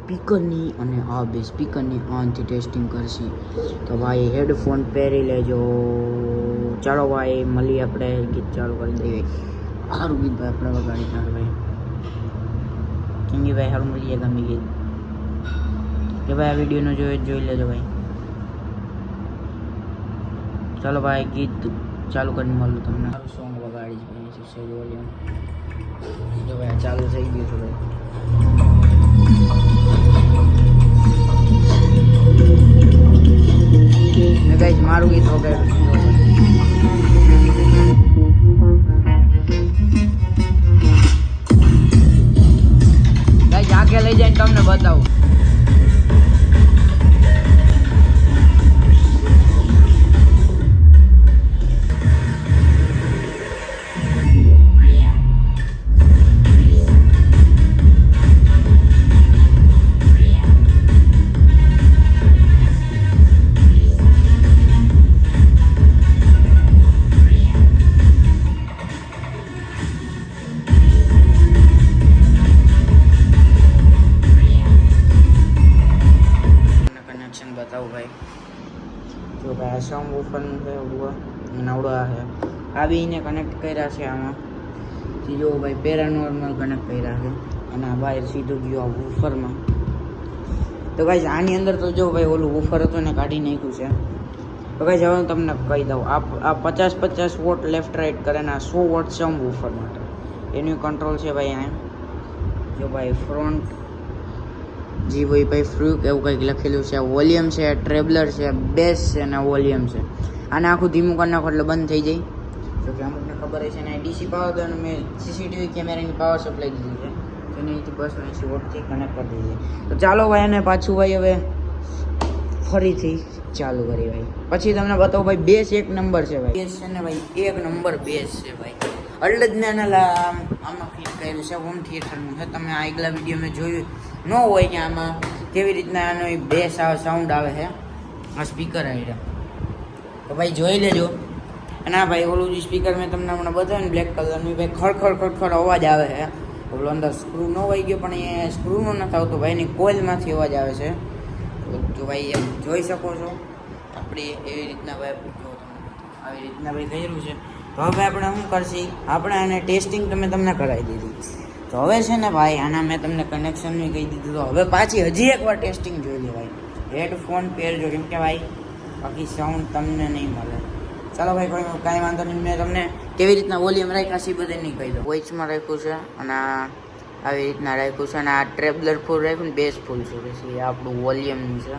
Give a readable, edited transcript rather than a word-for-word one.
સ્પીકરની અને આ બે સ્પીકરની આનથી ટેસ્ટિંગ કરશી. તો ભાઈ હેડફોન પહેરી લેજો. ચાલો ભાઈ મળીએ, આપણે ગીત ચાલુ કરી દઈએ. સારું ગીત ભાઈ આપણે વગાડી નાખ ભાઈ. કિંગી ભાઈ સારું મળીએ ગમે ગીત કે ભાઈ આ વિડીયોનો જોઈ લેજો ભાઈ. ચાલો ભાઈ ગીત ચાલુ કરીને મળું તમને. સારું સોંગ વગાડી જ ભાઈ છે વોલ્યુમ. જો ભાઈ ચાલુ થઈ ગયું છે ભાઈ. ને ગાઈસ મારું ગીત વગાડ્યું ગાઈસ આગે લઈ જઈને તમને બતાવું. बताओ भाई जो भाई सम ऊपर है हुआ नवड़ा है आ भी इन्हें कनेक्ट કર્યા છે આમાં જો ભાઈ પેરાનોર્મલ કનેક્ટ કર્યા છે અને આ બહાર સીધું ગયો આ વૂફરમાં. તો ગાઈસ આની અંદર તો જો ભાઈ ઓલું વૂફર હતું ને કાઢી નાખ્યું છે. તો ગાઈસ હવે હું તમને કહી દઉં આ 50 વોટ લેફ્ટ રાઈટ કરે ને આ 100 વોટ સમ વૂફર માટે એનું કંટ્રોલ છે ભાઈ. અહીંયા જો ભાઈ ફ્રન્ટ જી ભાઈ ફ્રૂક એવું કંઈક લખેલું છે. વોલ્યુમ છે, ટ્રેબલર છે, બેસ છે અને વોલ્યુમ છે. આને આખું ધીમું કરી નાખો એટલે બંધ થઈ જાય. જો કે અમુકને ખબર છે ને ડીસી પાવર તો મેં સીસીટીવી કેમેરાની પાવર સપ્લાય દીધી છે એને અહીંથી 280 વોટથી કનેક્ટ કરી દીધી. તો ચાલો ભાઈ અને પાછું ભાઈ હવે ફરીથી ચાલુ કરી ભાઈ. પછી તમને બતાવું ભાઈ બેસ એક નંબર છે ભાઈ. બેસ છે ને ભાઈ એક નંબર બેસ છે ભાઈ. અલ્લદને આમાં ફિટ કર્યું છે હોમ થિયેટરનું છે. તમે આગલા વિડીયો મેં જોયું ન હોય કે આમાં કેવી રીતના આનો બેસ આવે સાઉન્ડ આવે છે આ સ્પીકર આવી. તો ભાઈ જોઈ લેજો. અને હા ભાઈ ઓલું જે સ્પીકર મેં તમને હમણાં બતાવ્યું ને બ્લેક કલરનું ભાઈ ખડખડ અવાજ આવે છે. ઓલો અંદર સ્ક્રૂ ન હોય ગયો પણ એ સ્ક્રૂનો નથી આવતો ભાઈ, એની કોઇલમાંથી અવાજ આવે છે. તો ભાઈ એમ જોઈ શકો છો આપણે એવી રીતના ભાઈ આવી રીતના ભાઈ કર્યું છે. તો હવે આપણે શું કરશી, આપણે આને ટેસ્ટિંગ તમને કરાવી દીધી. તો હવે છે ને ભાઈ આના મેં તમને કનેક્શનની કહી દીધું. તો હવે પાછી હજી એકવાર ટેસ્ટિંગ જોઈ લે ભાઈ. હેડફોન પહેરજો કેમ કે ભાઈ બાકી સાઉન્ડ તમને નહીં મળે. ચાલો ભાઈ કાંઈ વાંધો નહીં. મેં તમને કેવી રીતના વોલ્યુમ રાખ્યા છે એ બધે નહીં કહી દઉં. વોઇસમાં રાખ્યું છે અને આવી રીતના રાખ્યું છે અને આ ટ્રેબલર ફૂલ રાખ્યું ને બેસ ફૂલ છે. પછી આપણું વોલ્યુમનું છે.